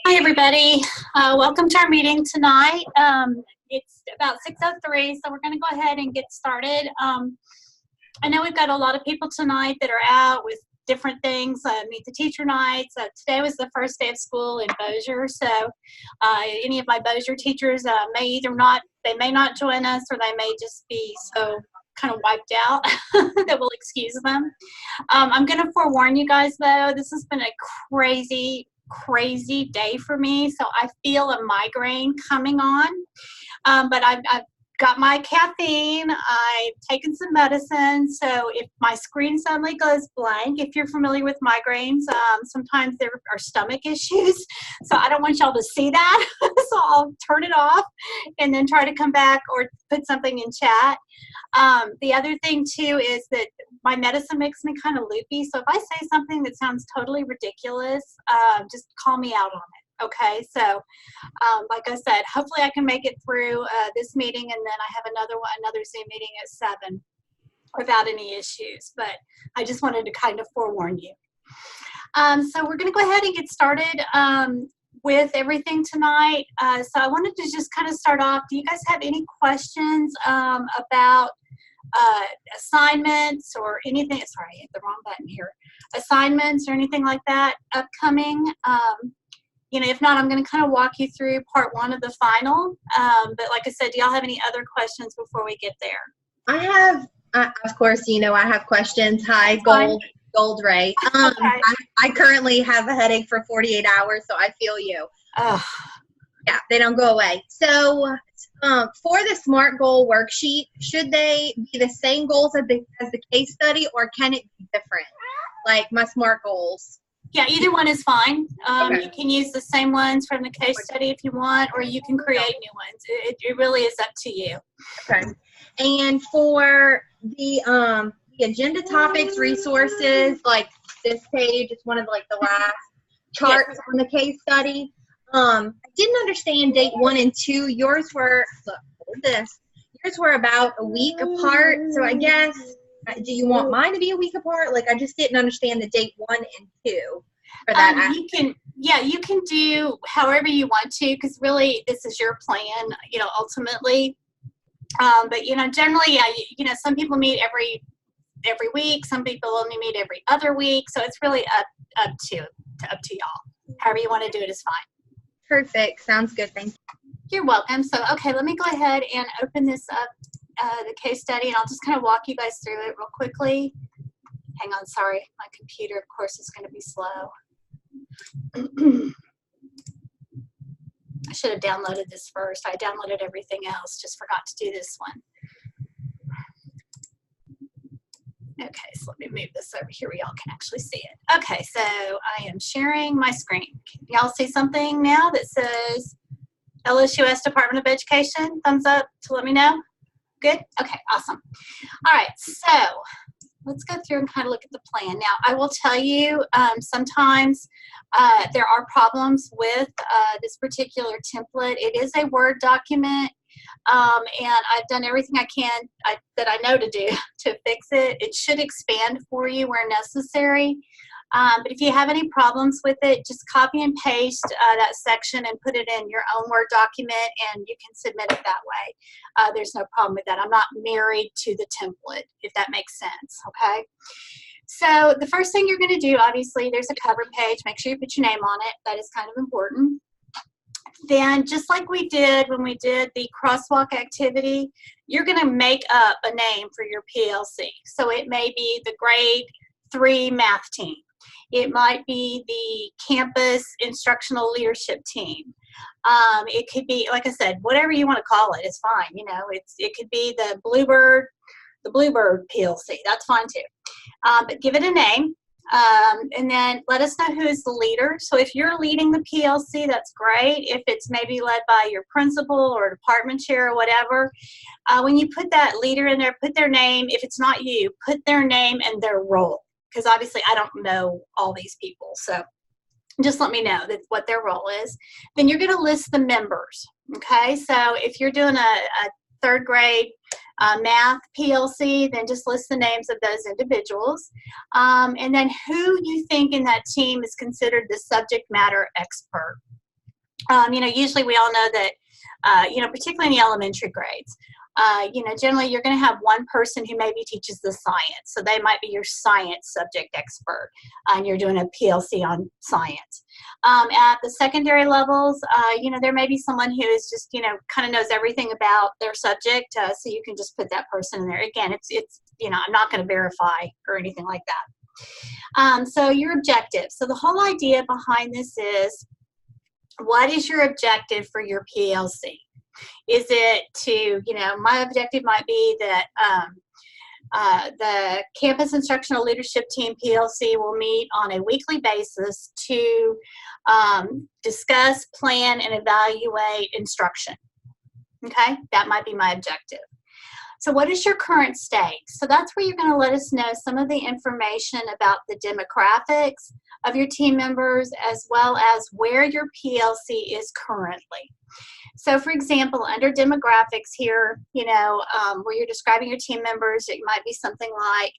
Hi, everybody. Welcome to our meeting tonight. It's about 6:03, so we're going to go ahead and get started. I know we've got a lot of people tonight that are out with different things, meet the teacher nights. Today was the first day of school in Bossier, so any of my Bossier teachers may not join us, or they may just be so kind of wiped out that we'll excuse them. I'm going to forewarn you guys, though, this has been a crazy day for me, so I feel a migraine coming on, but I've got my caffeine, I've taken some medicine, so if my screen suddenly goes blank, if you're familiar with migraines, sometimes there are stomach issues, so I don't want y'all to see that, so I'll turn it off and then try to come back or put something in chat. The other thing too is that my medicine makes me kind of loopy, so if I say something that sounds totally ridiculous, just call me out on it. Okay, so like I said, hopefully I can make it through this meeting, and then I have another Zoom meeting at 7 without any issues, but I just wanted to kind of forewarn you. So we're going to go ahead and get started with everything tonight. So I wanted to just kind of start off. Do you guys have any questions about assignments or anything? Sorry, I hit the wrong button here. Assignments or anything like that upcoming? If not, I'm going to kind of walk you through part 1 of the final. But like I said, do y'all have any other questions before we get there? I have, of course, I have questions. Hi, Gold Ray. Okay. I currently have a headache for 48 hours, so I feel you. Oh. Yeah, they don't go away. So for the SMART goal worksheet, should they be the same goals as the case study, or can it be different, like my SMART goals? Yeah, either one is fine. Okay. You can use the same ones from the case study if you want, or you can create new ones. It really is up to you. Okay. And for the agenda topics, resources, like this page is one of the last charts on the case study. I didn't understand date 1 and 2. Yours were, yours were about a week apart. So I guess, do you want mine to be a week apart? I just didn't understand the date 1 and 2 for that. You can do however you want to, because really this is your plan, ultimately. But generally, some people meet every week. Some people only meet every other week. So it's really up to y'all. However you want to do it is fine. Perfect. Sounds good. Thank you. You're welcome. So, okay, let me go ahead and open this up, the case study, and I'll just kind of walk you guys through it real quickly. Hang on, sorry. My computer, of course, is going to be slow. I should have downloaded this first. I downloaded everything else, just forgot to do this one. Okay, so let me move this over here where y'all can actually see it. Okay, so I am sharing my screen. Can y'all see something now that says LSUS Department of Education? Thumbs up to let me know. Good? Okay, awesome. All right, so let's go through and kind of look at the plan. Now, I will tell you, sometimes there are problems with this particular template. It is a Word document. And I've done everything I can that I know to do to fix it. It should expand for you where necessary. But if you have any problems with it, just copy and paste that section and put it in your own Word document, and you can submit it that way. There's no problem with that. I'm not married to the template, if that makes sense, okay? So the first thing you're going to do, obviously, there's a cover page. Make sure you put your name on it. That is kind of important. Then, just like we did when we did the crosswalk activity, you're going to make up a name for your PLC. So it may be the grade 3 math team. It might be the campus instructional leadership team. It could be, like I said, whatever you want to call it is fine. It could be the Bluebird PLC. That's fine too. But give it a name. And then let us know who is the leader. So if you're leading the PLC, that's great. If it's maybe led by your principal or department chair or whatever, when you put that leader in there, put their name. If it's not you, put their name and their role. Because obviously I don't know all these people. So just let me know what their role is. Then you're going to list the members. Okay, so if you're doing a 3rd grade math PLC, then just list the names of those individuals. And then who you think in that team is considered the subject matter expert. Usually we all know that, particularly in the elementary grades, generally you're going to have one person who maybe teaches the science. So they might be your science subject expert, and you're doing a PLC on science. At the secondary levels, there may be someone who is just, kind of knows everything about their subject, so you can just put that person in there. Again, it's I'm not going to verify or anything like that. So your objective. So the whole idea behind this is, what is your objective for your PLC? Is it to, my objective might be that the Campus Instructional Leadership Team PLC will meet on a weekly basis to discuss, plan, and evaluate instruction. Okay, that might be my objective. So what is your current state? So that's where you're going to let us know some of the information about the demographics of your team members, as well as where your PLC is currently. So for example, under demographics here, where you're describing your team members, it might be something like,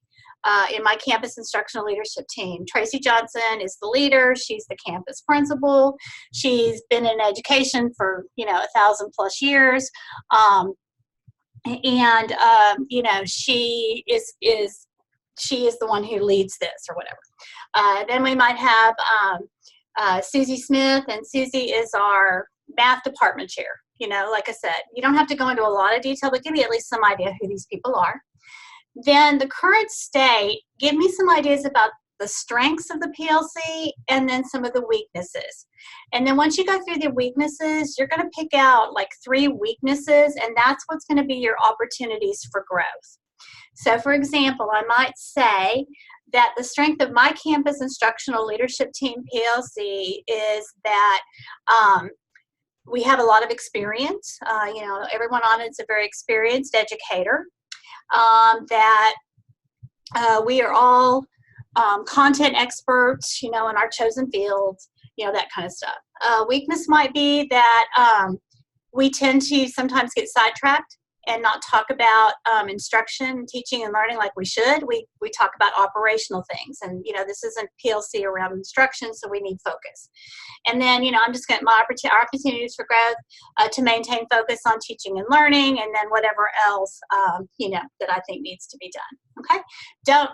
in my campus instructional leadership team, Tracy Johnson is the leader. She's the campus principal. She's been in education for, 1,000+ years. She is the one who leads this, or whatever. Then we might have Susie Smith, and Susie is our math department chair. Like I said, you don't have to go into a lot of detail, but give me at least some idea who these people are. Then the current state, give me some ideas about the strengths of the PLC, and then some of the weaknesses. And then once you go through the weaknesses, you're going to pick out like 3 weaknesses, and that's what's going to be your opportunities for growth. So for example, I might say that the strength of my campus instructional leadership team PLC is that we have a lot of experience. Everyone on it's a very experienced educator. That we are all content experts, in our chosen fields, that kind of stuff. Weakness might be that we tend to sometimes get sidetracked and not talk about instruction, teaching, and learning like we should. We talk about operational things, and this isn't PLC around instruction, so we need focus. And then I'm just going to my opportunities for growth to maintain focus on teaching and learning, and then whatever else that I think needs to be done. Okay,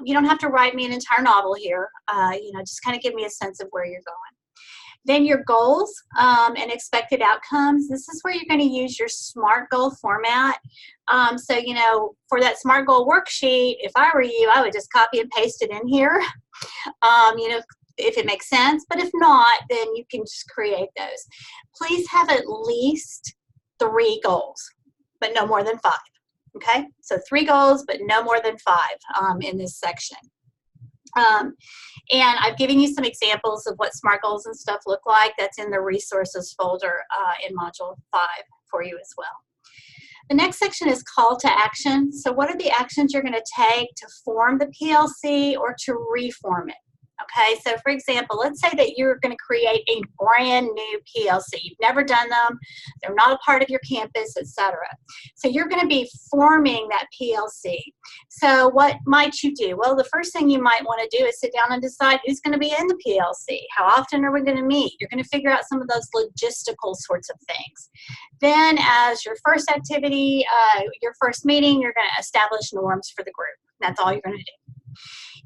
you don't have to write me an entire novel here. Just kind of give me a sense of where you're going. Then your goals and expected outcomes. This is where you're going to use your SMART goal format. So, for that SMART goal worksheet, if I were you, I would just copy and paste it in here, if it makes sense. But if not, then you can just create those. Please have at least 3 goals, but no more than 5. Okay? So 3 goals, but no more than 5 in this section. And I've given you some examples of what SMART goals and stuff look like. That's in the resources folder in Module 5 for you as well. The next section is call to action. So what are the actions you're going to take to form the PLC or to reform it? Okay, so for example, let's say that you're going to create a brand new PLC. You've never done them. They're not a part of your campus, etc. So you're going to be forming that PLC. So what might you do? Well, the first thing you might want to do is sit down and decide who's going to be in the PLC. How often are we going to meet? You're going to figure out some of those logistical sorts of things. Then as your first activity, your first meeting, you're going to establish norms for the group. That's all you're going to do.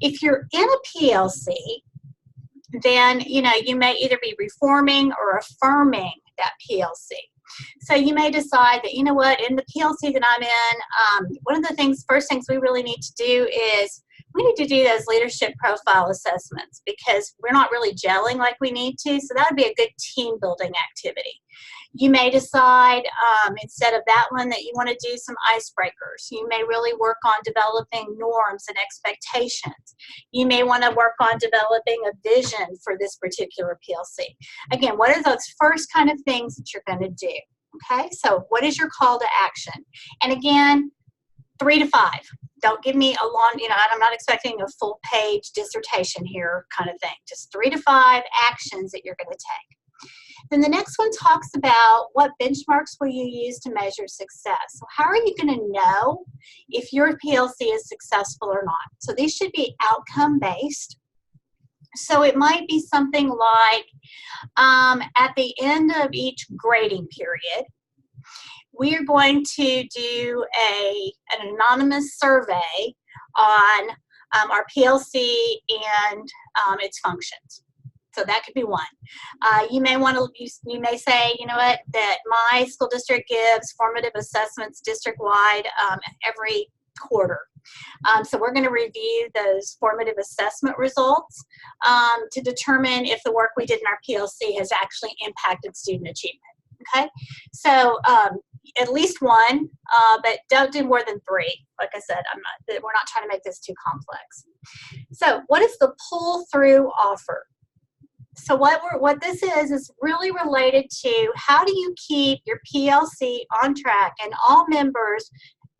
If you're in a PLC, then you may either be reforming or affirming that PLC. So you may decide that, in the PLC that I'm in, one of the first things we really need to do is we need to do those leadership profile assessments, because we're not really gelling like we need to. So that would be a good team building activity. You may decide instead of that one that you want to do some icebreakers. You may really work on developing norms and expectations. You may want to work on developing a vision for this particular PLC. Again, what are those first kind of things that you're going to do? Okay, so what is your call to action? And again, 3 to 5. Don't give me a long, I'm not expecting a full page dissertation here kind of thing. Just 3 to 5 actions that you're going to take. Then the next one talks about what benchmarks will you use to measure success. So how are you going to know if your PLC is successful or not? So these should be outcome-based. So it might be something like at the end of each grading period, we are going to do an anonymous survey on our PLC and its functions. So that could be one. You may want to, you may say, you know what, that my school district gives formative assessments district-wide every quarter. So we're going to review those formative assessment results to determine if the work we did in our PLC has actually impacted student achievement. Okay, so at least one, but don't do more than 3. Like I said, we're not trying to make this too complex. So what is the pull-through offer? So what this is really related to how do you keep your PLC on track and all members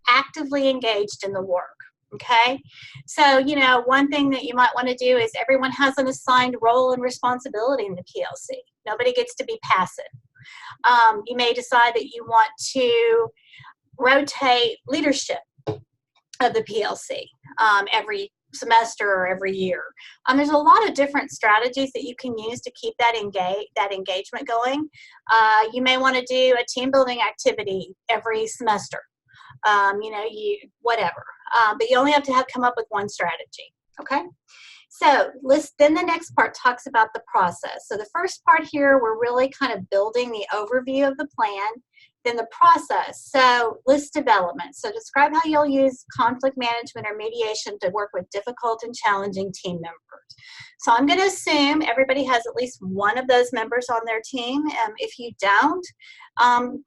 actively engaged in the work. Okay, so you know, one thing that you might want to do is everyone has an assigned role and responsibility in the PLC. Nobody gets to be passive. You may decide that you want to rotate leadership of the PLC every semester or every year. There's a lot of different strategies that you can use to keep that engagement going. You may want to do a team building activity every semester. You know, whatever. But you only have to come up with one strategy. Okay. So then the next part talks about the process. So the first part here, we're really kind of building the overview of the plan. Then the process, so list development. So describe how you'll use conflict management or mediation to work with difficult and challenging team members. So I'm going to assume everybody has at least one of those members on their team. If you don't,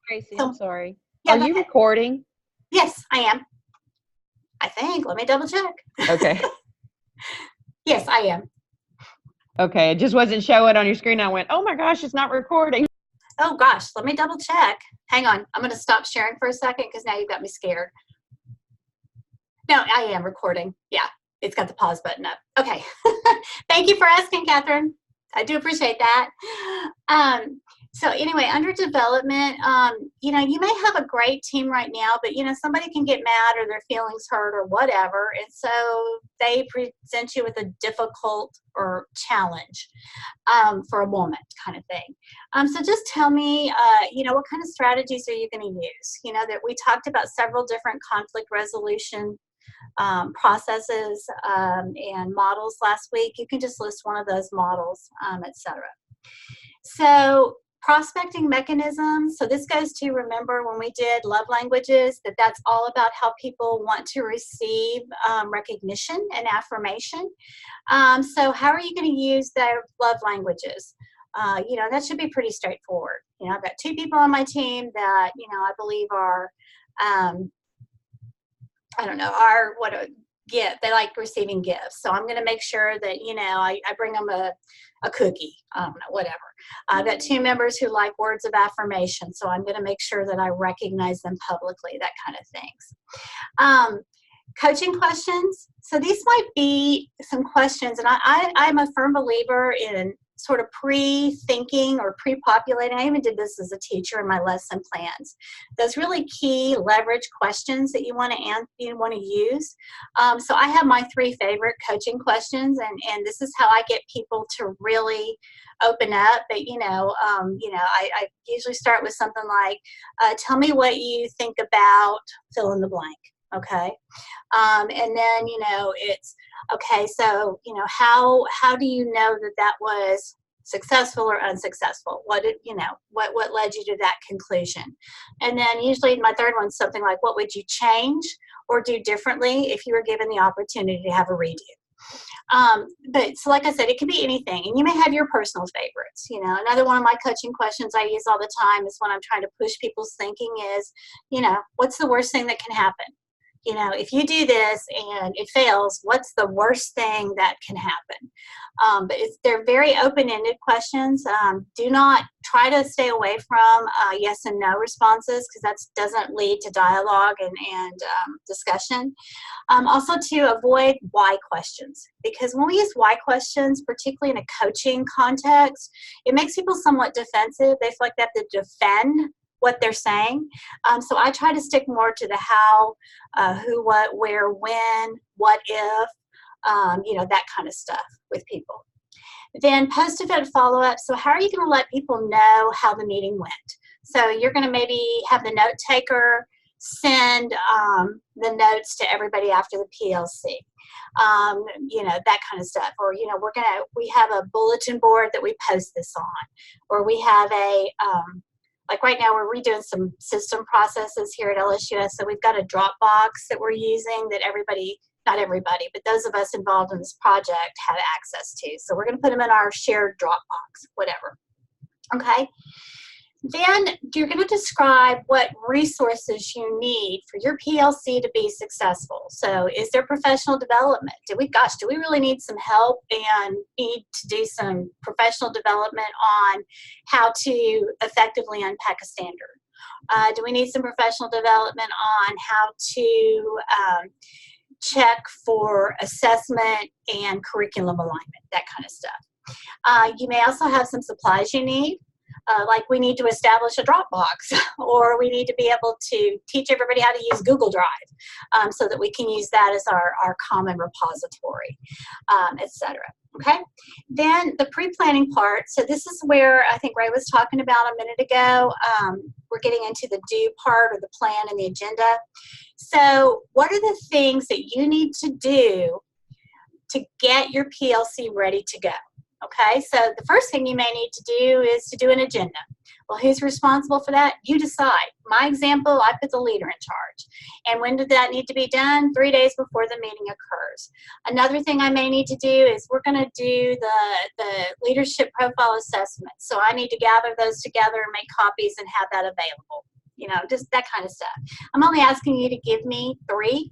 Tracy, I'm sorry. Yeah, Are you recording? Yes, I am. I think. Let me double check. Okay. Yes, I am. Okay, it just wasn't showing on your screen. I went, oh my gosh, it's not recording. Oh gosh, let me double check. Hang on, I'm going to stop sharing for a second because now you've got me scared. No, I am recording. Yeah, it's got the pause button up. Okay. Thank you for asking, Catherine. I do appreciate that. So anyway, under development, you know, you may have a great team right now, but you know, somebody can get mad or their feelings hurt or whatever, and so they present you with a difficult or challenge for a moment kind of thing. So just tell me, you know, what kind of strategies are you going to use? You know, that we talked about several different conflict resolution processes and models last week. You can just list one of those models, etc. So prospecting mechanisms. So this goes to, remember when we did love languages, that's all about how people want to receive recognition and affirmation. So how are you going to use their love languages? You know, that should be pretty straightforward. You know, I've got 2 people on my team that, you know, I believe are, I don't know, gift. They like receiving gifts. So I'm going to make sure that, you know, I bring them a cookie, I don't know, whatever. I've got 2 members who like words of affirmation. So I'm going to make sure that I recognize them publicly, that kind of things. Coaching questions. So these might be some questions, and I'm a firm believer in sort of pre-thinking or pre-populating. I even did this as a teacher in my lesson plans. Those really key leverage questions that you want to use. So I have my 3 favorite coaching questions, and this is how I get people to really open up. But you know, I usually start with something like, "Tell me what you think about fill in the blank." Okay, and then you know it's okay. So you know how do you know that was successful or unsuccessful? What did you know? What led you to that conclusion? And then usually my third one's something like, what would you change or do differently if you were given the opportunity to have a redo? But so like I said, it can be anything, and you may have your personal favorites. You know, another one of my coaching questions I use all the time is when I'm trying to push people's thinking is, you know, what's the worst thing that can happen? You know, if you do this and it fails, what's the worst thing that can happen? But they're very open-ended questions. Do not try to stay away from yes and no responses, because that doesn't lead to dialogue and discussion. Also to avoid why questions, because when we use why questions, particularly in a coaching context, it makes people somewhat defensive. They feel like they have to defend what they're saying. So I try to stick more to the how, who, what, where, when, what if, you know, that kind of stuff with people. Then post-event follow-up. So how are you going to let people know how the meeting went? So you're going to maybe have the note taker send the notes to everybody after the PLC. You know, that kind of stuff. Or, you know, we have a bulletin board that we post this on. Or we have a, like right now we're redoing some system processes here at LSUS. So we've got a Dropbox that we're using that everybody, not everybody, but those of us involved in this project have access to. So we're going to put them in our shared Dropbox, whatever. Okay. Then you're going to describe what resources you need for your PLC to be successful. So is there professional development? Do we really need some help and need to do some professional development on how to effectively unpack a standard? Do we need some professional development on how to check for assessment and curriculum alignment, that kind of stuff? You may also have some supplies you need. Like we need to establish a Dropbox, or we need to be able to teach everybody how to use Google Drive so that we can use that as our common repository, etc. Okay, then the pre-planning part. So this is where I think Ray was talking about a minute ago. We're getting into the do part, or the plan and the agenda. So what are the things that you need to do to get your PLC ready to go? Okay, so the first thing you may need to do is to do an agenda. Well, who's responsible for that? You decide. My example, I put the leader in charge. And when did that need to be done? 3 days before the meeting occurs. Another thing I may need to do is we're going to do the leadership profile assessment. So I need to gather those together and make copies and have that available. You know, just that kind of stuff. I'm only asking you to give me 3.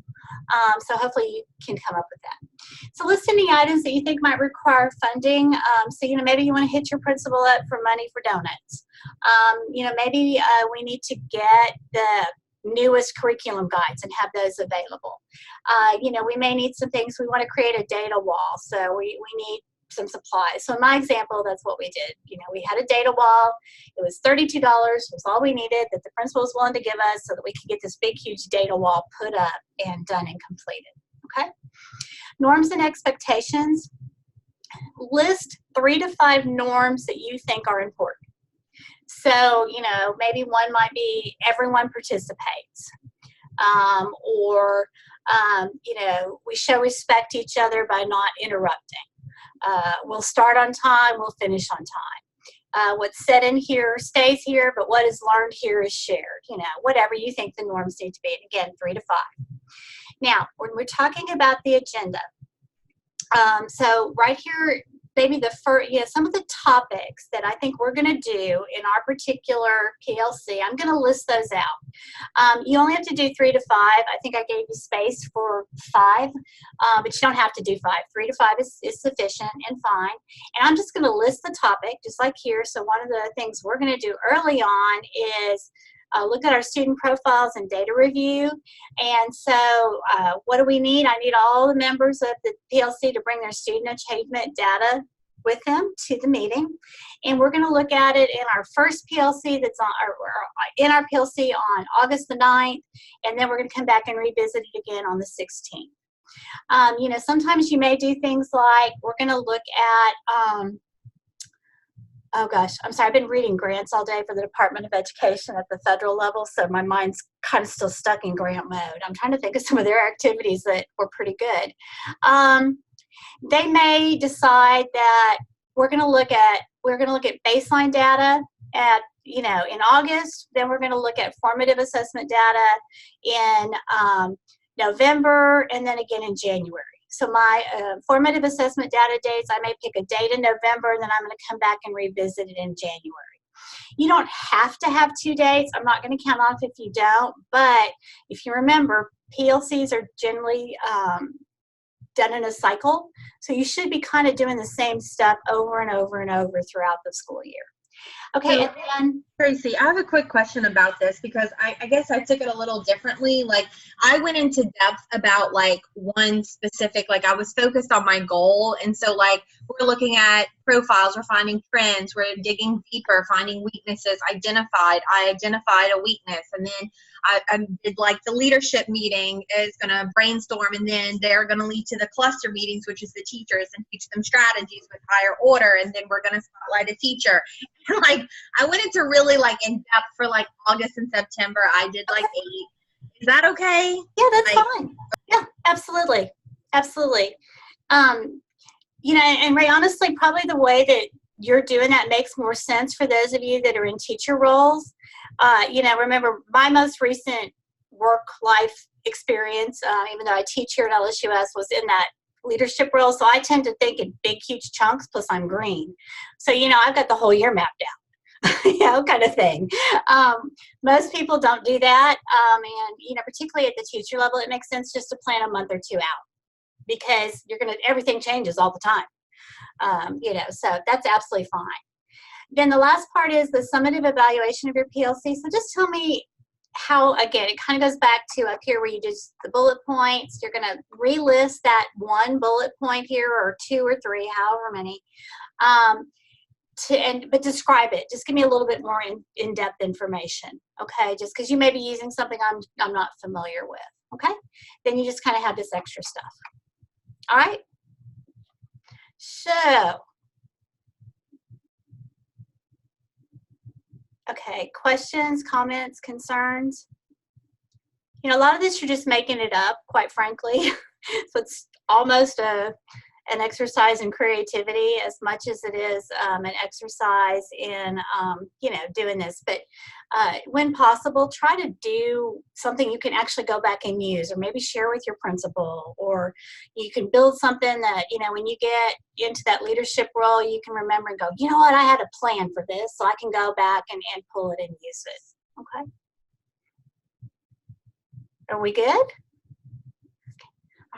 So hopefully you can come up with that. So list any items that you think might require funding. So, you know, maybe you want to hit your principal up for money for donuts. You know, maybe we need to get the newest curriculum guides and have those available. You know, we may need some things. We want to create a data wall. So we need some supplies. So in my example, that's what we did. You know, we had a data wall. It was $32 was all we needed that the principal was willing to give us so that we could get this big, huge data wall put up and done and completed. Okay. Norms and expectations. List 3 to 5 norms that you think are important. So, you know, maybe one might be everyone participates. You know, we show respect to each other by not interrupting. We'll start on time, we'll finish on time. What's said in here stays here, but what is learned here is shared. You know, whatever you think the norms need to be. And again, 3 to 5. Now, when we're talking about the agenda, so right here, maybe some of the topics that I think we're going to do in our particular PLC, I'm going to list those out. You only have to do 3 to 5. I think I gave you space for 5, but you don't have to do 5. 3 to 5 is sufficient and fine. And I'm just going to list the topic, just like here. So one of the things we're going to do early on is look at our student profiles and data review. And so what do we need? I need all the members of the PLC to bring their student achievement data with them to the meeting. And we're going to look at it in our first PLC that's in our PLC on August the 9th. And then we're going to come back and revisit it again on the 16th. You know, sometimes you may do things like we're going to look at oh gosh, I'm sorry, I've been reading grants all day for the Department of Education at the federal level, so my mind's kind of still stuck in grant mode. I'm trying to think of some of their activities that were pretty good. They may decide that we're going to look at baseline data at, you know, in August, then we're going to look at formative assessment data in November, and then again in January. So my formative assessment data dates, I may pick a date in November, and then I'm going to come back and revisit it in January. You don't have to have 2 dates. I'm not going to count off if you don't, but if you remember, PLCs are generally done in a cycle, so you should be kind of doing the same stuff over and over and over throughout the school year. Okay, So, and then Tracy, I have a quick question about this because I guess I took it a little differently. Like, I went into depth about like one specific, like I was focused on my goal. And so like we're looking at profiles, we're finding trends, we're digging deeper, finding weaknesses. I identified a weakness, and then I did like the leadership meeting is going to brainstorm, and then they're going to lead to the cluster meetings, which is the teachers, and teach them strategies with higher order, and then we're going to spotlight a teacher. And like I went into really like in depth for like August and September. I did like 8. Is that okay? Yeah, that's like, fine. Yeah, absolutely. Absolutely. You know, and Ray, honestly, probably the way that you're doing that makes more sense for those of you that are in teacher roles. You know, remember my most recent work life experience, even though I teach here at LSUS, was in that leadership role. So I tend to think in big, huge chunks, plus I'm green. So, you know, I've got the whole year mapped out, you know, kind of thing. Most people don't do that. And, you know, particularly at the teacher level, it makes sense just to plan a month or 2 out, because everything changes all the time. You know, so that's absolutely fine. Then the last part is the summative evaluation of your PLC. So just tell me how, again, it kind of goes back to up here where you just the bullet points. You're going to relist that one bullet point here, or 2 or 3, however many, but describe it. Just give me a little bit more in-depth information, okay? Just because you may be using something I'm not familiar with, okay? Then you just kind of have this extra stuff. All right? So, okay, questions, comments, concerns? You know, a lot of this you're just making it up, quite frankly. So it's almost an exercise in creativity as much as it is an exercise in, you know, doing this. But when possible, try to do something you can actually go back and use, or maybe share with your principal, or you can build something that, you know, when you get into that leadership role, you can remember and go, you know what, I had a plan for this, so I can go back and pull it and use it. Okay. Are we good?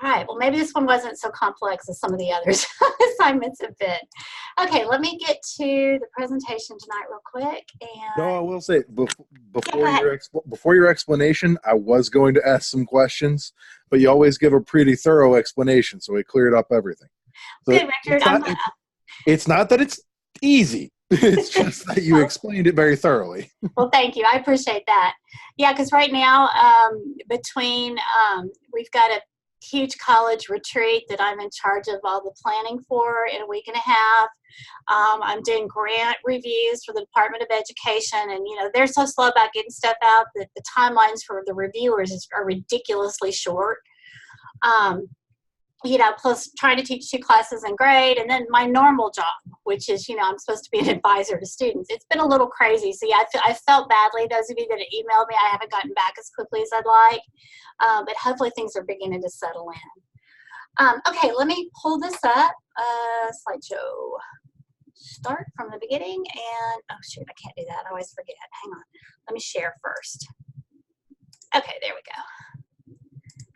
All right, well, maybe this one wasn't so complex as some of the others assignments have been. Okay, let me get to the presentation tonight real quick. And No, I will say before your explanation, I was going to ask some questions, but you always give a pretty thorough explanation, so it cleared up everything. So good, Richard. it's not that it's easy. It's just that you explained it very thoroughly. Well, thank you. I appreciate that. Yeah, because right now, we've got a huge college retreat that I'm in charge of all the planning for in a week and a half. I'm doing grant reviews for the Department of Education, and you know they're so slow about getting stuff out that the timelines for the reviewers are ridiculously short. You know, plus trying to teach 2 classes in grade, and then my normal job, which is, you know, I'm supposed to be an advisor to students. It's been a little crazy. So yeah, I felt badly. Those of you that have emailed me, I haven't gotten back as quickly as I'd like, but hopefully things are beginning to settle in. Okay, let me pull this up. Slideshow. Start from the beginning, and oh shoot, I can't do that. I always forget. Hang on. Let me share first. Okay, there we go.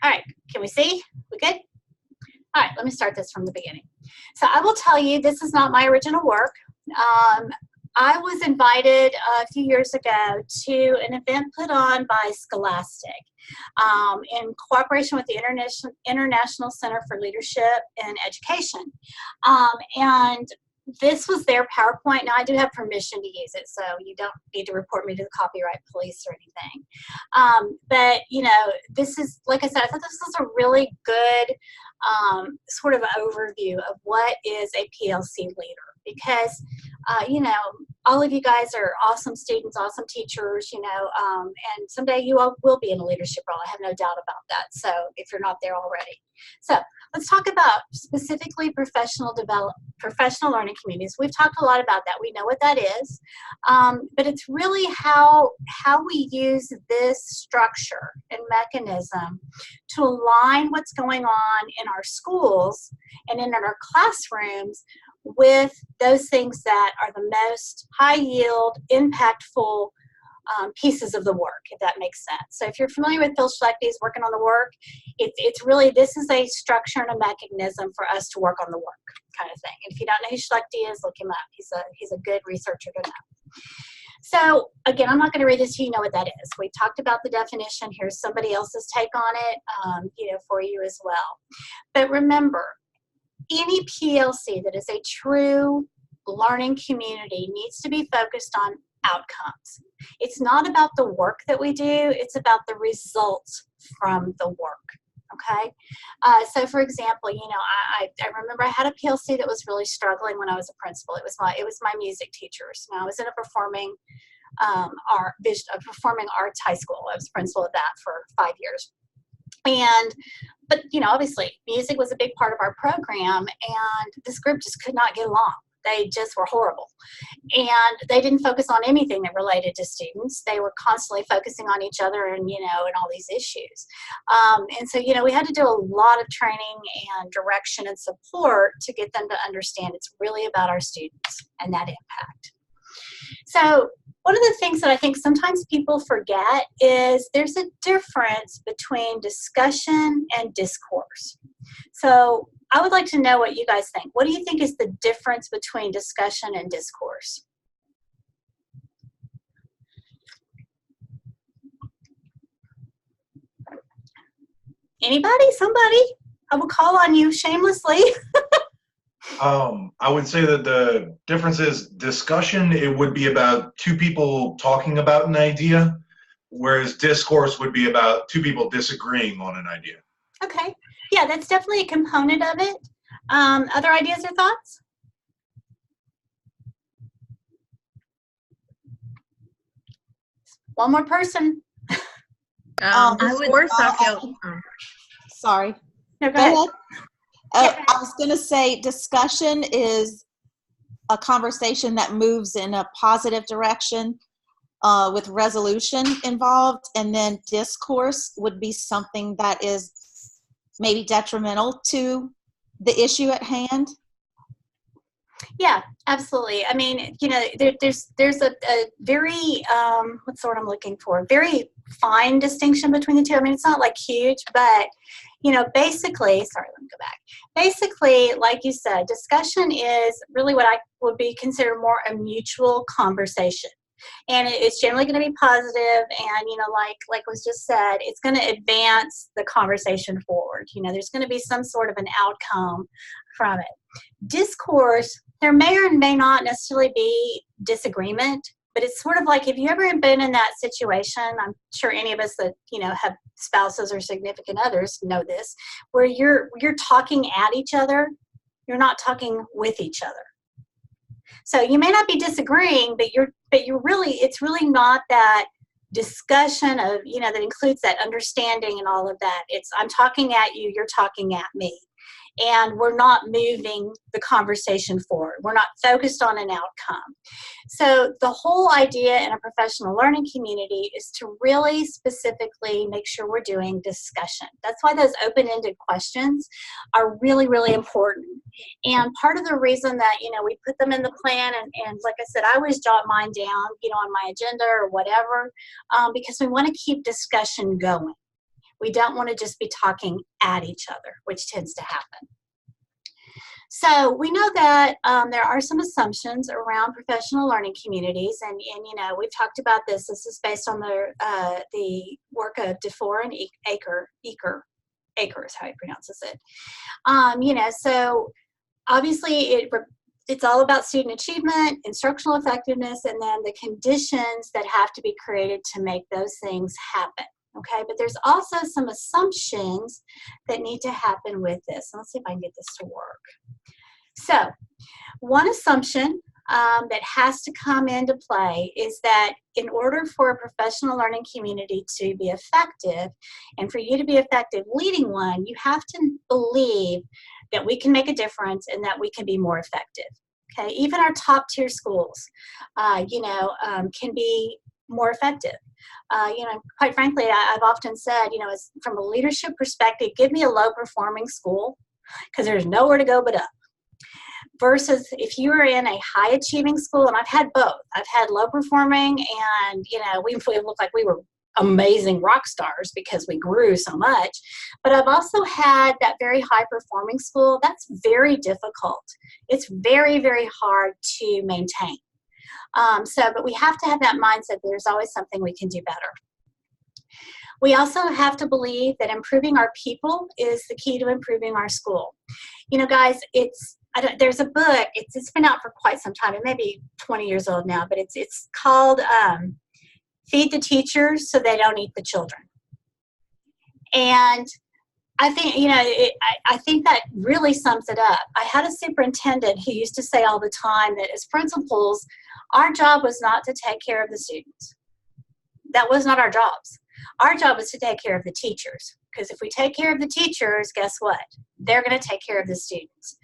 All right, can we see? We good? All right, let me start this from the beginning. So I will tell you, this is not my original work. I was invited a few years ago to an event put on by Scholastic in cooperation with the International Center for Leadership and Education. And this was their PowerPoint. Now, I do have permission to use it, so you don't need to report me to the copyright police or anything. But, you know, this is, like I said, I thought this was a really good sort of overview of what is a PLC leader, because, you know, all of you guys are awesome students, awesome teachers, you know, and someday you all will be in a leadership role. I have no doubt about that. So if you're not there already. So let's talk about specifically professional learning communities. We've talked a lot about that. We know what that is, but it's really how we use this structure and mechanism to align what's going on in our schools and in our classrooms with those things that are the most high yield, impactful pieces of the work, if that makes sense. So if you're familiar with Phil Schlechty's working on the work, it's really, this is a structure and a mechanism for us to work on the work kind of thing. And if you don't know who Schlechty is, look him up. He's a good researcher to know. So again, I'm not going to read this, you know what that is. We talked about the definition. Here's somebody else's take on it, you know, for you as well. But remember, any PLC that is a true learning community needs to be focused on outcomes. It's not about the work that we do, it's about the results from the work. Okay, so for example, you know, I remember I had a PLC that was really struggling when I was a principal. It was my music teachers. Now I was in a performing arts high school. I was principal of that for 5 years. But you know, obviously music was a big part of our program, and this group just could not get along. They just were horrible. And they didn't focus on anything that related to students. They were constantly focusing on each other and, you know, and all these issues. And so, you know, we had to do a lot of training and direction and support to get them to understand it's really about our students and that impact. So one of the things that I think sometimes people forget is there's a difference between discussion and discourse. So I would like to know what you guys think. What do you think is the difference between discussion and discourse? Anybody? Somebody? I will call on you shamelessly. I would say that the difference is discussion, it would be about two people talking about an idea, whereas discourse would be about two people disagreeing on an idea. Okay. Yeah, that's definitely a component of it. Other ideas or thoughts? One more person. Discourse, I feel. Sorry. No, go Go ahead. ahead. I was going to say discussion is a conversation that moves in a positive direction with resolution involved, and then discourse would be something that is maybe detrimental to the issue at hand. Yeah, absolutely. I mean, you know, there's a very, what's the word I'm looking for? Very fine distinction between the two. I mean, it's not like huge, but, you know, basically, sorry, let me go back. Basically, like you said, discussion is really what I would be considered more a mutual conversation. And it's generally going to be positive, and, you know, like was just said, it's going to advance the conversation forward. You know, there's going to be some sort of an outcome from it. Discourse, there may or may not necessarily be disagreement, but it's sort of like, have you ever been in that situation? I'm sure any of us that, you know, have spouses or significant others know this, where you're talking at each other, you're not talking with each other. So you may not be disagreeing, but it's really not that discussion of, you know, that includes that understanding and all of that. It's, I'm talking at you, you're talking at me. And we're not moving the conversation forward. We're not focused on an outcome. So the whole idea in a professional learning community is to really specifically make sure we're doing discussion. That's why those open-ended questions are really, really important. And part of the reason that, you know, we put them in the plan, and like I said, I always jot mine down, you know, on my agenda or whatever, because we want to keep discussion going. We don't want to just be talking at each other, which tends to happen. So we know that there are some assumptions around professional learning communities, and you know, we've talked about this. This is based on the work of DeFore and Aker is how he pronounces it. You know, so obviously it's all about student achievement, instructional effectiveness, and then the conditions that have to be created to make those things happen. Okay, but there's also some assumptions that need to happen with this. Let's see if I can get this to work. So, one assumption that has to come into play is that in order for a professional learning community to be effective, and for you to be effective leading one, you have to believe that we can make a difference and that we can be more effective. Okay, even our top tier schools, you know, can be more effective. You know, quite frankly, I've often said, you know, as from a leadership perspective, give me a low performing school because there's nowhere to go but up. Versus if you were in a high achieving school, and I've had both. I've had low performing, and, you know, we looked like we were amazing rock stars because we grew so much. But I've also had that very high performing school. That's very difficult. It's very, very hard to maintain. But we have to have that mindset that there's always something we can do better. We also have to believe that improving our people is the key to improving our school. You know, guys, it's there's a book, it's been out for quite some time, it may be 20 years old now, but it's called Feed the Teachers So They Don't Eat the Children. And I think, I think that really sums it up. I had a superintendent who used to say all the time that as principals, our job was not to take care of the students. That was not our jobs. Our job was to take care of the teachers. Because if we take care of the teachers, guess what? They're going to take care of the students.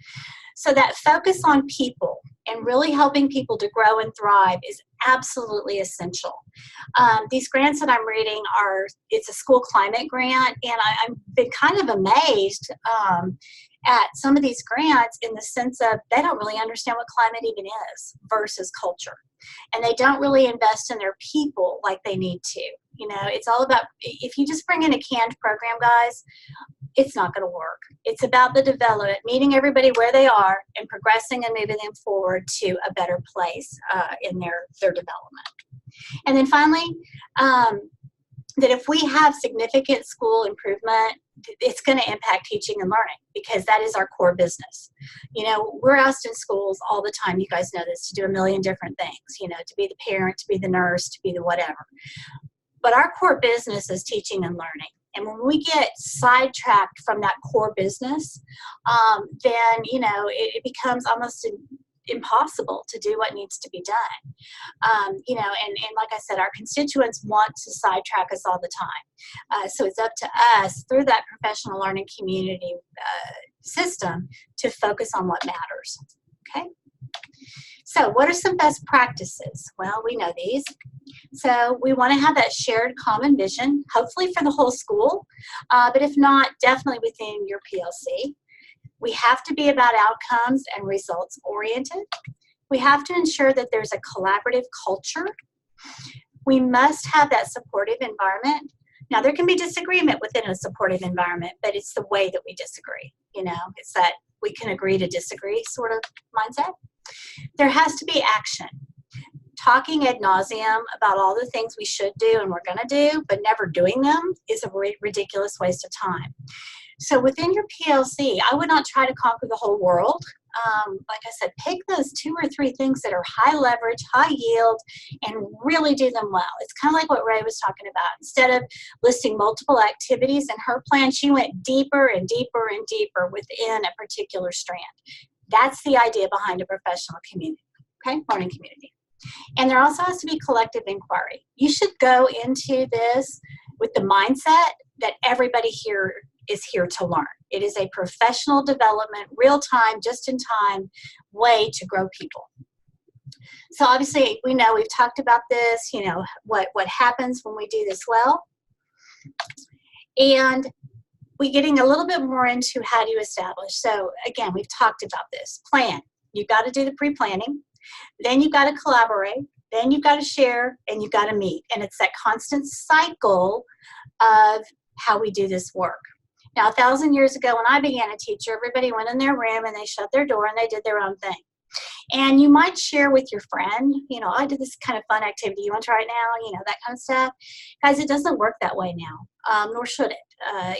So that focus on people and really helping people to grow and thrive is absolutely essential. These grants that I'm reading it's a school climate grant, and I've been kind of amazed at some of these grants in the sense of they don't really understand what climate even is versus culture. And they don't really invest in their people like they need to. It's all about, if you just bring in a canned program, guys, it's not going to work. It's about the development, meeting everybody where they are and progressing and moving them forward to a better place in their development. And then finally, that if we have significant school improvement, it's going to impact teaching and learning because that is our core business. We're asked in schools all the time, you guys know this, to do a million different things, to be the parent, to be the nurse, to be the whatever. But our core business is teaching and learning. And when we get sidetracked from that core business, then, it becomes almost impossible to do what needs to be done. And like I said, our constituents want to sidetrack us all the time. So it's up to us through that professional learning community system to focus on what matters. Okay? So what are some best practices? Well, we know these. So we want to have that shared common vision, hopefully for the whole school, but if not, definitely within your PLC. We have to be about outcomes and results oriented. We have to ensure that there's a collaborative culture. We must have that supportive environment. Now, there can be disagreement within a supportive environment, but it's the way that we disagree. It's that we can agree to disagree sort of mindset. There has to be action. Talking ad nauseum about all the things we should do and we're going to do, but never doing them is a ridiculous waste of time. So within your PLC, I would not try to conquer the whole world. Like I said, pick those 2 or 3 things that are high leverage, high yield, and really do them well. It's kind of like what Ray was talking about. Instead of listing multiple activities in her plan, she went deeper and deeper and deeper within a particular strand. That's the idea behind a professional community, okay, learning community. And there also has to be collective inquiry. You should go into this with the mindset that everybody here is here to learn. It is a professional development, real-time, just-in-time way to grow people. So obviously, we know we've talked about this, what happens when we do this well. And we're getting a little bit more into how do you establish. So again, we've talked about this. Plan. You've got to do the pre-planning. Then you've got to collaborate. Then you've got to share, and you've got to meet. And it's that constant cycle of how we do this work. Now, 1,000 years ago, when I began to teach, everybody went in their room and they shut their door and they did their own thing. And you might share with your friend, I did this kind of fun activity. You want to try it now? That kind of stuff. Guys, it doesn't work that way now, nor should it.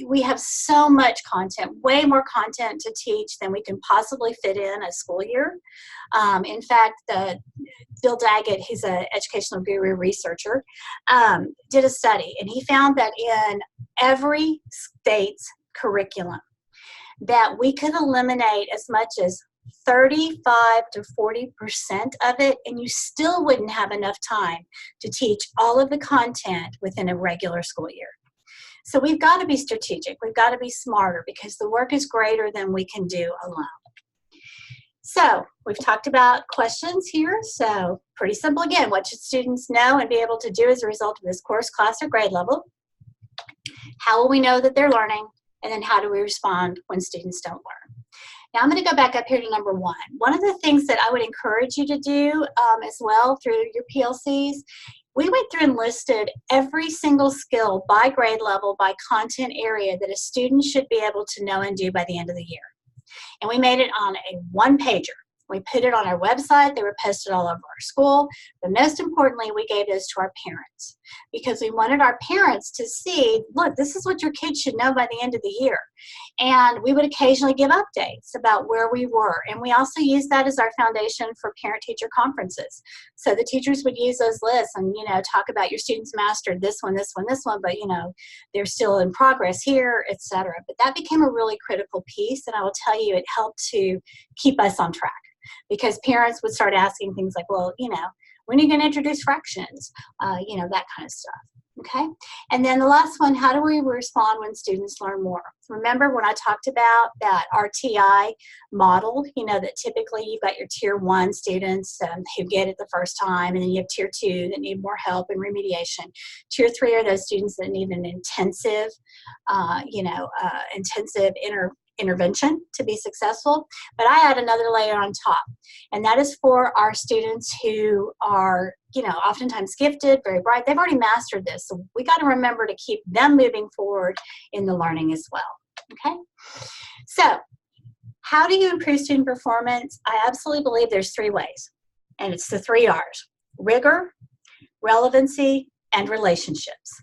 We have so much content, way more content to teach than we can possibly fit in a school year. In fact, Bill Daggett, he's an educational guru researcher, did a study, and he found that in every state's curriculum that we could eliminate as much as 35 to 40% of it, and you still wouldn't have enough time to teach all of the content within a regular school year. So we've got to be strategic. We've got to be smarter because the work is greater than we can do alone. So we've talked about questions here. So pretty simple again. What should students know and be able to do as a result of this course, class, or grade level? How will we know that they're learning? And then how do we respond when students don't learn? Now I'm going to go back up here to number 1. One of the things that I would encourage you to do as well through your PLCs, we went through and listed every single skill by grade level, by content area that a student should be able to know and do by the end of the year. And we made it on a 1-pager. We put it on our website. They were posted all over our school. But most importantly, we gave those to our parents. because we wanted our parents to see, look, this is what your kids should know by the end of the year. And we would occasionally give updates about where we were. And we also used that as our foundation for parent-teacher conferences. So the teachers would use those lists and, talk about your students mastered this one, this one, this one, but, they're still in progress here, etc. But that became a really critical piece. And I will tell you, it helped to keep us on track, because parents would start asking things like, well, when are you going to introduce fractions? That kind of stuff. Okay. And then the last one, how do we respond when students learn more? Remember when I talked about that RTI model, that typically you've got your tier 1 students who get it the first time, and then you have tier 2 that need more help and remediation. Tier 3 are those students that need an intensive, intervention to be successful. But I add another layer on top, and that is for our students who are, oftentimes gifted, very bright. They've already mastered this, so we got to remember to keep them moving forward in the learning as well. Okay, so how do you improve student performance? I absolutely believe there's 3 ways, and it's the 3 R's: rigor, relevancy, and relationships.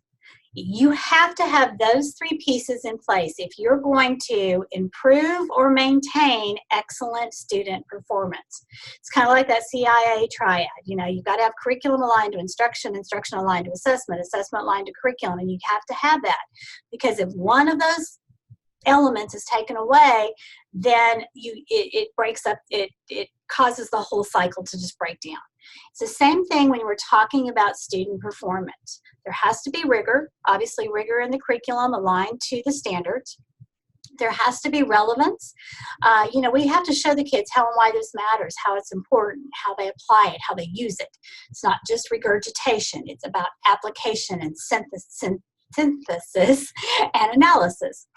You have to have those 3 pieces in place if you're going to improve or maintain excellent student performance. It's kind of like that CIA triad. You've got to have curriculum aligned to instruction, instruction aligned to assessment, assessment aligned to curriculum, and you have to have that, because if one of those elements is taken away, then it breaks up, it causes the whole cycle to just break down. It's the same thing when we're talking about student performance. There has to be rigor, obviously rigor in the curriculum aligned to the standards. There has to be relevance. We have to show the kids how and why this matters, how it's important, how they apply it, how they use it. It's not just regurgitation. It's about application and synthesis and analysis.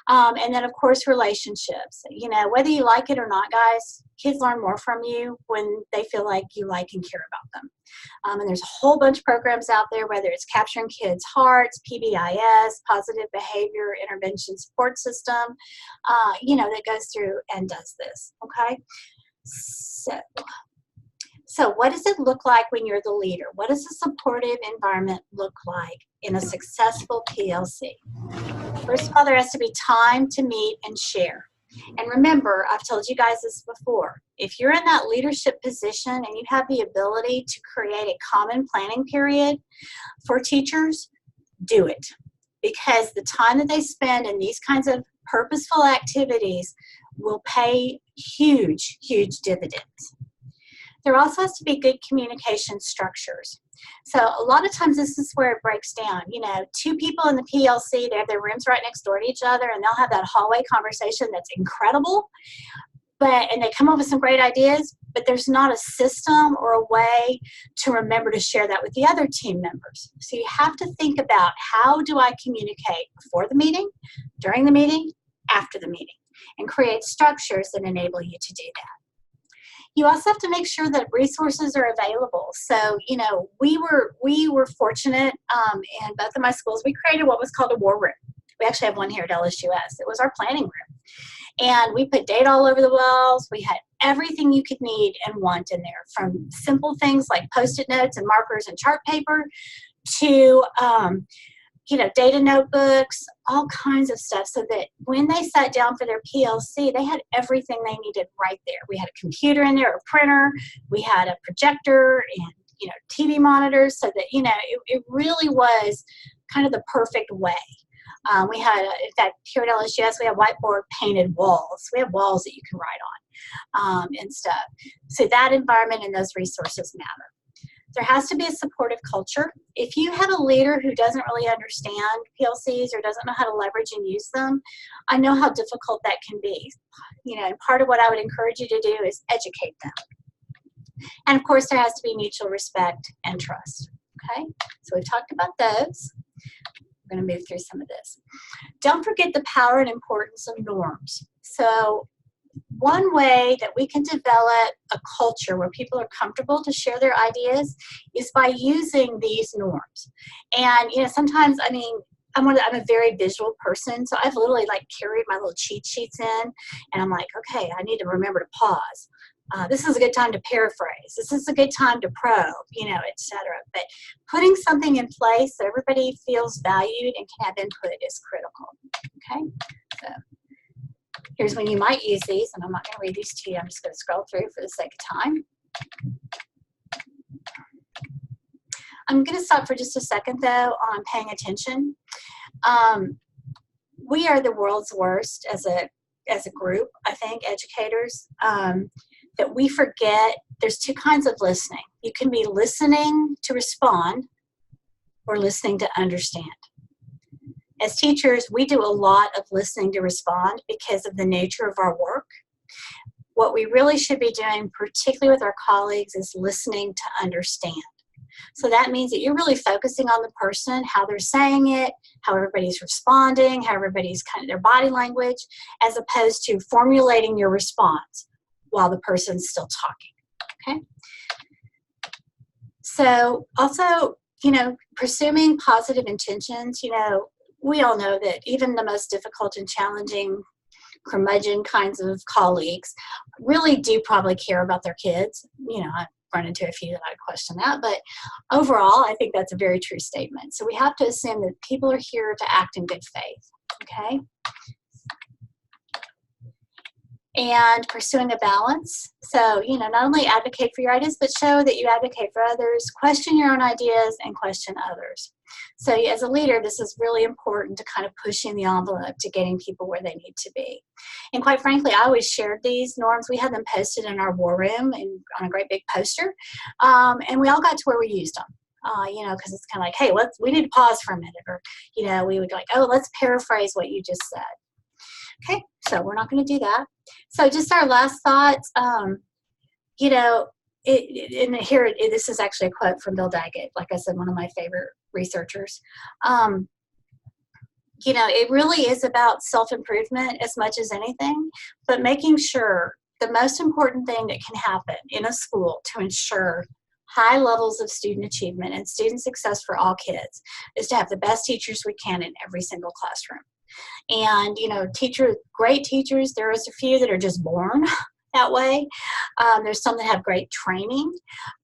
And then, of course, relationships. Whether you like it or not, guys, kids learn more from you when they feel like you like and care about them. And there's a whole bunch of programs out there, whether it's Capturing Kids' Hearts, PBIS, Positive Behavior Intervention Support System, that goes through and does this, okay? So what does it look like when you're the leader? What does a supportive environment look like in a successful PLC? First of all, there has to be time to meet and share. And remember, I've told you guys this before, if you're in that leadership position and you have the ability to create a common planning period for teachers, do it. Because the time that they spend in these kinds of purposeful activities will pay huge, huge dividends. There also has to be good communication structures. So a lot of times this is where it breaks down. 2 people in the PLC, they have their rooms right next door to each other, and they'll have that hallway conversation that's incredible, and they come up with some great ideas, but there's not a system or a way to remember to share that with the other team members. So you have to think about, how do I communicate before the meeting, during the meeting, after the meeting, and create structures that enable you to do that. You also have to make sure that resources are available. So, we were fortunate in both of my schools. We created what was called a war room. We actually have one here at LSUS. It was our planning room. And we put data all over the walls. We had everything you could need and want in there, from simple things like Post-it notes and markers and chart paper to data notebooks, all kinds of stuff, so that when they sat down for their PLC, they had everything they needed right there. We had a computer in there, a printer, we had a projector and, TV monitors, so that, it really was kind of the perfect way. We had, in fact, here at LSUS, we have whiteboard painted walls. We have walls that you can write on and stuff. So that environment and those resources matter. There has to be a supportive culture. If you have a leader who doesn't really understand PLCs or doesn't know how to leverage and use them, I know how difficult that can be. And part of what I would encourage you to do is educate them. And of course, there has to be mutual respect and trust. Okay, so we've talked about those. We're going to move through some of this. Don't forget the power and importance of norms. So one way that we can develop a culture where people are comfortable to share their ideas is by using these norms. And, sometimes, I'm a very visual person, so I've literally carried my little cheat sheets in, and I'm like, okay, I need to remember to pause. This is a good time to paraphrase. This is a good time to probe, etc. But putting something in place so everybody feels valued and can have input is critical. Okay, so here's when you might use these, and I'm not going to read these to you. I'm just going to scroll through for the sake of time. I'm going to stop for just a second, though, on paying attention. We are the world's worst as a group, I think, educators, that we forget there's two kinds of listening. You can be listening to respond or listening to understand. As teachers, we do a lot of listening to respond because of the nature of our work. What we really should be doing, particularly with our colleagues, is listening to understand. So that means that you're really focusing on the person, how they're saying it, how everybody's responding, how everybody's kind of their body language, as opposed to formulating your response while the person's still talking, okay? So also, pursuing positive intentions, we all know that even the most difficult and challenging curmudgeon kinds of colleagues really do probably care about their kids. I've run into a few that I question that, but overall, I think that's a very true statement. So we have to assume that people are here to act in good faith, okay? And pursuing a balance. So, not only advocate for your ideas, but show that you advocate for others, question your own ideas, and question others. So as a leader, this is really important to kind of pushing the envelope to getting people where they need to be. And quite frankly, I always shared these norms. We had them posted in our war room and on a great big poster. And we all got to where we used them. Because it's kind of like, hey, we need to pause for a minute. Or, we would like, oh, let's paraphrase what you just said. Okay, so we're not going to do that. So just our last thoughts, this is actually a quote from Bill Daggett, like I said, one of my favorite researchers. It really is about self-improvement as much as anything, but making sure the most important thing that can happen in a school to ensure high levels of student achievement and student success for all kids is to have the best teachers we can in every single classroom. And, great teachers, there is a few that are just born that way. There's some that have great training.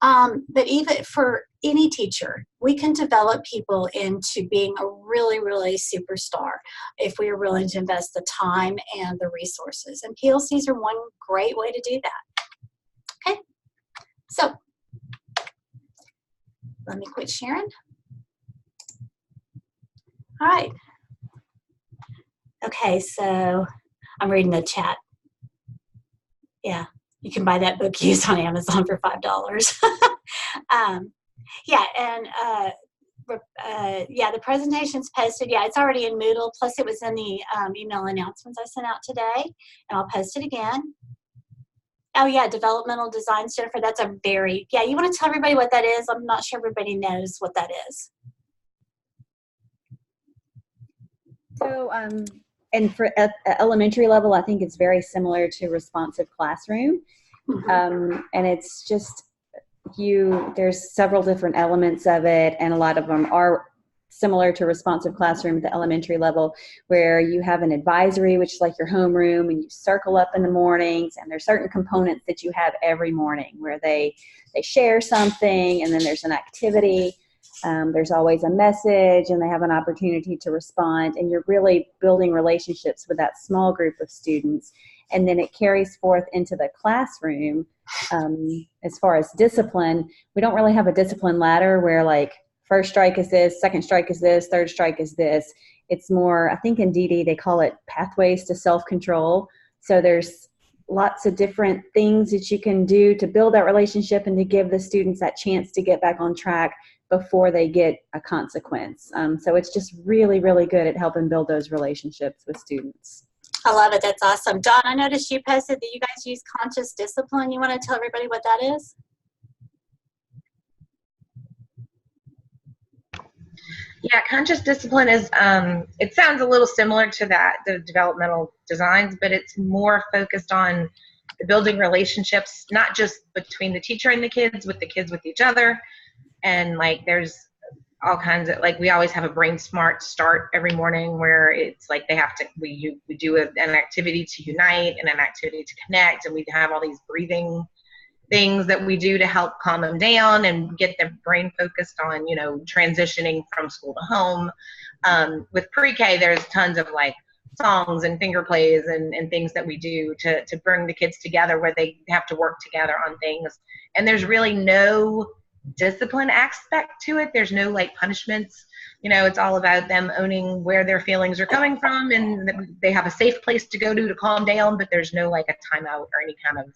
But even for any teacher, we can develop people into being a really, really superstar if we are willing to invest the time and the resources. And PLCs are one great way to do that. Okay, so let me quit sharing. All right. Okay, so I'm reading the chat. Yeah, you can buy that book used on Amazon for $5. The presentation's posted. Yeah, it's already in Moodle. Plus, it was in the email announcements I sent out today, and I'll post it again. Oh, yeah, developmental designs, Jennifer. That's you want to tell everybody what that is? I'm not sure everybody knows what that is. So, and for at elementary level, I think it's very similar to responsive classroom. Mm-hmm. And it's just there's several different elements of it, and a lot of them are similar to responsive classroom at the elementary level, where you have an advisory, which is like your homeroom, and you circle up in the mornings, and there's certain components that you have every morning where they share something, and then there's an activity. There's always a message, and they have an opportunity to respond, and you're really building relationships with that small group of students. And then it carries forth into the classroom. As far as discipline, we don't really have a discipline ladder where like first strike is this, second strike is this, third strike is this. It's more, I think in DD they call it pathways to self-control. So there's lots of different things that you can do to build that relationship and to give the students that chance to get back on track before they get a consequence. So it's just really, really good at helping build those relationships with students. I love it. That's awesome. Dawn, I noticed you posted that you guys use conscious discipline. You want to tell everybody what that is? Yeah, conscious discipline is, it sounds a little similar to that, the developmental designs, but it's more focused on the building relationships, not just between the teacher and the kids with each other. And like there's all kinds of, like we always have a brain smart start every morning where it's like they have to, we do an activity to unite and an activity to connect, and we have all these breathing things that we do to help calm them down and get their brain focused on, you know, transitioning from school to home. With pre-K, there's tons of like songs and finger plays and things that we do to bring the kids together where they have to work together on things. And there's really no discipline aspect to it. There's no like punishments. You know, it's all about them owning where their feelings are coming from, and they have a safe place to go to calm down, but there's no like a timeout or any kind of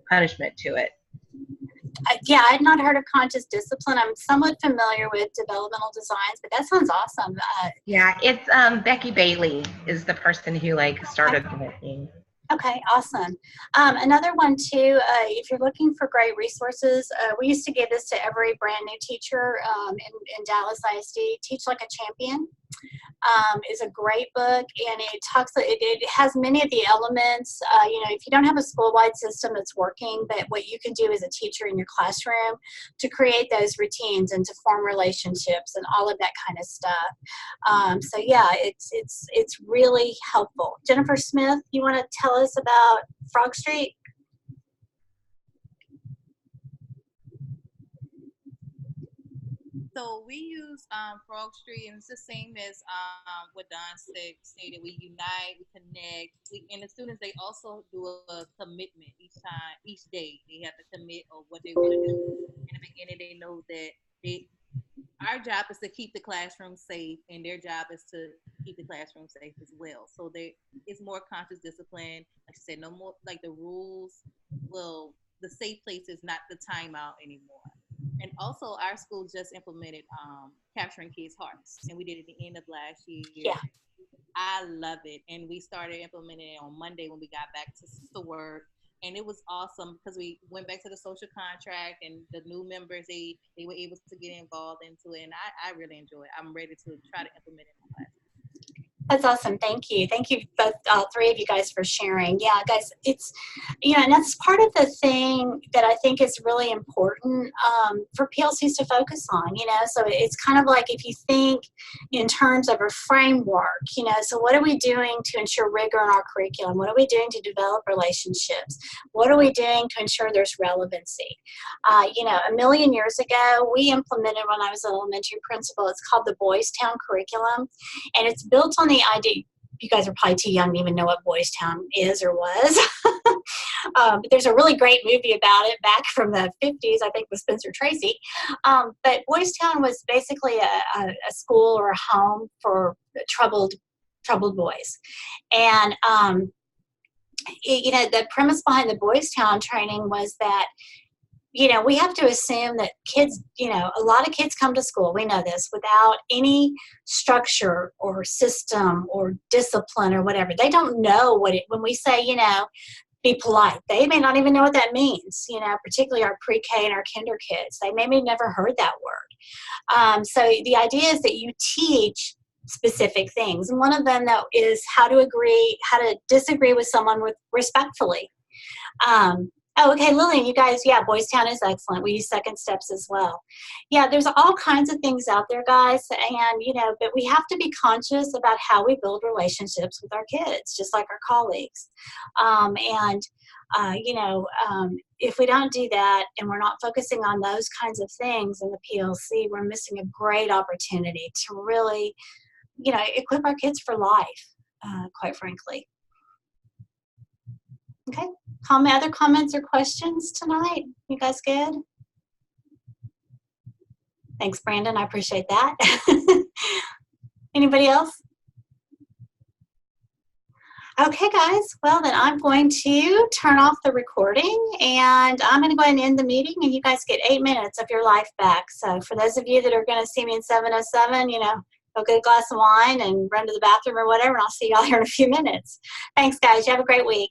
punishment to it. Yeah, I had not heard of conscious discipline. I'm somewhat familiar with developmental designs, but that sounds awesome. Yeah, it's Becky Bailey is the person who like started the whole thing. Okay, awesome. Another one too, if you're looking for great resources, we used to give this to every brand new teacher in Dallas ISD. Teach Like a Champion is a great book, and it has many of the elements. You know, if you don't have a school-wide system that's working, but what you can do as a teacher in your classroom to create those routines and to form relationships and all of that kind of stuff. So yeah, it's really helpful. Jennifer Smith, you want to tell us about Frog Street? So we use Frog Street, and it's the same as what Don stated. We unite, we connect, and the students, they also do a commitment each day. They have to commit of what they want to do. In the beginning, they know that our job is to keep the classroom safe, and their job is to keep the classroom safe as well. So it's more conscious discipline. Like I said, no more like the rules. Well, the safe place is not the timeout anymore. And also, our school just implemented Capturing Kids' Hearts, and we did it at the end of last year. Yeah. I love it, and we started implementing it on Monday when we got back to work, and it was awesome because we went back to the social contract, and the new members, they were able to get involved into it, and I really enjoy it. I'm ready to try to implement it in my class. That's awesome. Thank you. Thank you both, three of you guys, for sharing. Yeah, guys, it's, you know, and that's part of the thing that I think is really important for PLCs to focus on, you know. So it's kind of like if you think in terms of a framework, you know, so what are we doing to ensure rigor in our curriculum? What are we doing to develop relationships? What are we doing to ensure there's relevancy? You know, a million years ago, we implemented, when I was an elementary principal, it's called the Boys Town curriculum, and it's built on the idea. You guys are probably too young to even know what Boys Town is or was. But there's a really great movie about it back from the 50s, I think, with Spencer Tracy. But Boys Town was basically a school or a home for troubled boys. And, you know, the premise behind the Boys Town training was that, you know, we have to assume that kids, you know, a lot of kids come to school, we know this, without any structure or system or discipline or whatever. They don't know when we say, you know, be polite, they may not even know what that means, you know, particularly our pre-K and our kinder kids. They maybe never heard that word. So the idea is that you teach specific things. And one of them, though, is how to disagree with someone respectfully. Oh, okay, Lillian, you guys, yeah, Boys Town is excellent. We use second steps as well. Yeah, there's all kinds of things out there, guys, and, you know, but we have to be conscious about how we build relationships with our kids, just like our colleagues. You know, if we don't do that and we're not focusing on those kinds of things in the PLC, we're missing a great opportunity to really, you know, equip our kids for life, quite frankly. Okay. Other comments or questions tonight? You guys good? Thanks, Brandon. I appreciate that. Anybody else? Okay, guys. Well, then I'm going to turn off the recording, and I'm going to go ahead and end the meeting, and you guys get 8 minutes of your life back. So for those of you that are going to see me in 7:07, you know, go get a glass of wine and run to the bathroom or whatever, and I'll see y'all here in a few minutes. Thanks, guys. You have a great week.